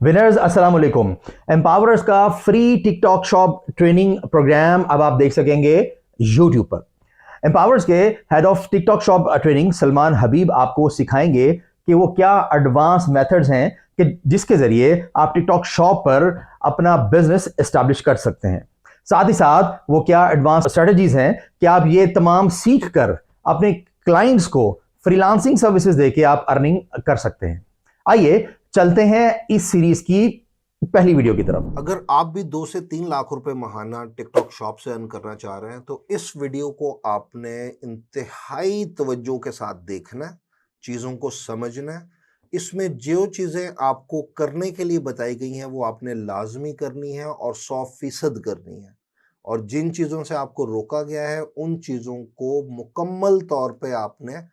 Winners अस्सलाम वालेकुम। Empowerers का free TikTok shop training program अब आप देख सकेंगे यूट्यूब पर। एम्पावर्स के head of TikTok shop training Salman Habib आपको सिखाएंगे कि वो क्या एडवांस मेथड्स हैं कि जिसके जरिए आप टिकटॉक शॉप पर अपना बिजनेस एस्टैब्लिश कर सकते हैं। साथ ही साथ वो क्या एडवांस स्ट्रेटजीज हैं कि आप ये तमाम सीख कर अपने क्लाइंट्स को फ्रीलांसिंग सर्विसेज देके आप अर्निंग कर सकते हैं। आइए चलते हैं इस सीरीज की पहली वीडियो की तरफ। अगर आप भी 2 से 3 लाख रुपए माहाना टिकटॉक शॉप से अर्न करना चाह रहे हैं तो इस वीडियो को आपने इंतहाई तवज्जो के साथ देखना है, चीज़ों को समझना है। इसमें जो चीज़ें आपको करने के लिए बताई गई हैं वो आपने लाजमी करनी है और 100% करनी है, और जिन चीज़ों से आपको रोका गया है उन चीज़ों को मुकम्मल तौर पे आपने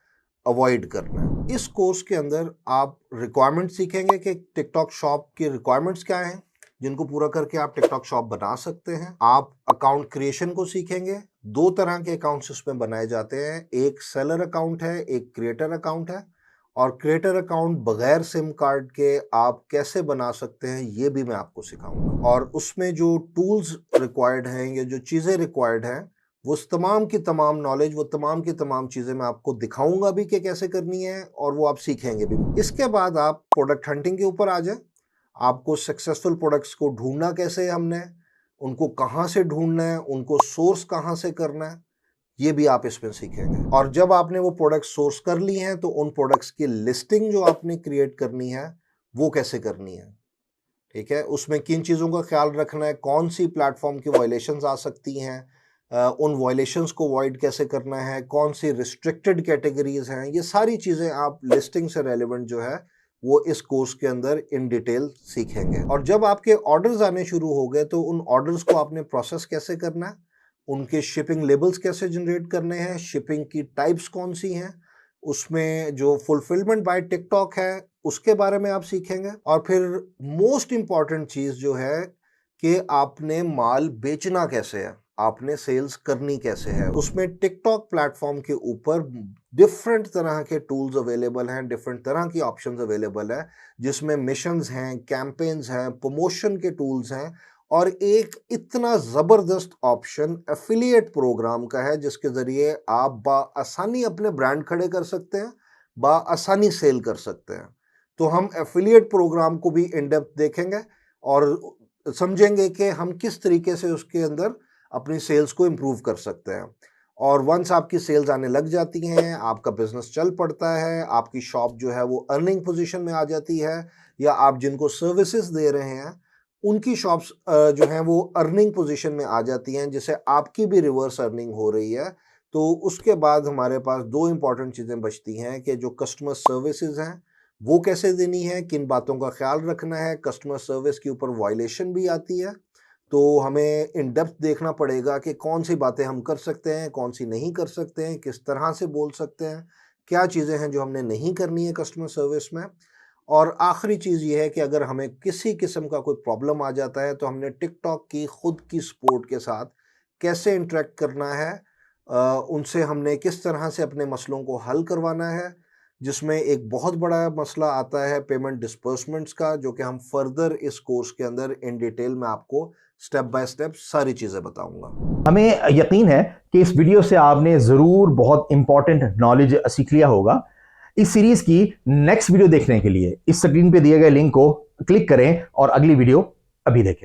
अवॉइड करना है। इस कोर्स के अंदर आप रिक्वायरमेंट सीखेंगे कि टिकटॉक शॉप की रिक्वायरमेंट्स क्या हैं जिनको पूरा करके आप टिकटॉक शॉप बना सकते हैं। आप अकाउंट क्रिएशन को सीखेंगे। 2 तरह के अकाउंट्स इसमें बनाए जाते हैं, एक सेलर अकाउंट है, एक क्रिएटर अकाउंट है। और क्रिएटर अकाउंट बगैर सिम कार्ड के आप कैसे बना सकते हैं ये भी मैं आपको सिखाऊंगा। और उसमें जो टूल्स रिक्वायर्ड हैं या जो चीज़ें रिक्वायर्ड हैं वो तमाम की तमाम नॉलेज, वो तमाम की तमाम चीज़ें मैं आपको दिखाऊंगा भी कि कैसे करनी है, और वो आप सीखेंगे भी। इसके बाद आप प्रोडक्ट हंटिंग के ऊपर आ जाए। आपको सक्सेसफुल प्रोडक्ट्स को ढूंढना कैसे है, हमने उनको कहाँ से ढूंढना है, उनको सोर्स कहाँ से करना है, ये भी आप इसमें सीखेंगे। और जब आपने वो प्रोडक्ट सोर्स कर ली हैं तो उन प्रोडक्ट्स की लिस्टिंग जो आपने क्रिएट करनी है वो कैसे करनी है, ठीक है। उसमें किन चीज़ों का ख्याल रखना है, कौन सी प्लेटफॉर्म की वायलेशंस आ सकती हैं, उन वायलेशंस को अवॉइड कैसे करना है, कौन सी रिस्ट्रिक्टेड कैटेगरीज हैं, ये सारी चीज़ें आप लिस्टिंग से रेलेवेंट जो है वो इस कोर्स के अंदर इन डिटेल सीखेंगे। और जब आपके ऑर्डर्स आने शुरू हो गए तो उन ऑर्डर्स को आपने प्रोसेस कैसे करना है, उनके शिपिंग लेबल्स कैसे जनरेट करने हैं, शिपिंग की टाइप्स कौन सी हैं, उसमें जो फुलफिलमेंट बाय टिकटॉक है उसके बारे में आप सीखेंगे। और फिर मोस्ट इंपॉर्टेंट चीज़ जो है कि आपने माल बेचना कैसे है, आपने सेल्स करनी कैसे है। उसमें टिकटॉक प्लेटफॉर्म के ऊपर डिफरेंट तरह के टूल्स अवेलेबल हैं, डिफरेंट तरह की ऑप्शंस अवेलेबल है, जिसमें मिशंस हैं, कैंपेन्स हैं, प्रमोशन के टूल्स हैं, और एक इतना ज़बरदस्त ऑप्शन एफिलिएट प्रोग्राम का है जिसके ज़रिए आप बाआसानी अपने ब्रांड खड़े कर सकते हैं, बाआसानी सेल कर सकते हैं। तो हम एफिलिएट प्रोग्राम को भी इन डेप्थ देखेंगे और समझेंगे कि हम किस तरीके से उसके अंदर अपनी सेल्स को इम्प्रूव कर सकते हैं। और वंस आपकी सेल्स आने लग जाती हैं, आपका बिजनेस चल पड़ता है, आपकी शॉप जो है वो अर्निंग पोजीशन में आ जाती है, या आप जिनको सर्विसेज दे रहे हैं उनकी शॉप्स जो हैं वो अर्निंग पोजीशन में आ जाती हैं, जिससे आपकी भी रिवर्स अर्निंग हो रही है। तो उसके बाद हमारे पास 2 इंपॉर्टेंट चीज़ें बचती हैं कि जो कस्टमर सर्विसेज हैं वो कैसे देनी है, किन बातों का ख्याल रखना है। कस्टमर सर्विस के ऊपर वायलेशन भी आती है, तो हमें इन डेप्थ देखना पड़ेगा कि कौन सी बातें हम कर सकते हैं, कौन सी नहीं कर सकते हैं, किस तरह से बोल सकते हैं, क्या चीज़ें हैं जो हमने नहीं करनी है कस्टमर सर्विस में। और आखिरी चीज़ ये है कि अगर हमें किसी किस्म का कोई प्रॉब्लम आ जाता है तो हमने टिकटॉक की खुद की सपोर्ट के साथ कैसे इंटरेक्ट करना है, उनसे हमने किस तरह से अपने मसलों को हल करवाना है, जिसमें एक बहुत बड़ा मसला आता है पेमेंट डिस्पर्समेंट्स का, जो कि हम फर्दर इस कोर्स के अंदर इन डिटेल में आपको स्टेप बाय स्टेप सारी चीज़ें बताऊंगा। हमें यकीन है कि इस वीडियो से आपने ज़रूर बहुत इंपॉर्टेंट नॉलेज सीख लिया होगा। इस सीरीज की नेक्स्ट वीडियो देखने के लिए इस स्क्रीन पे दिए गए लिंक को क्लिक करें और अगली वीडियो अभी देखें।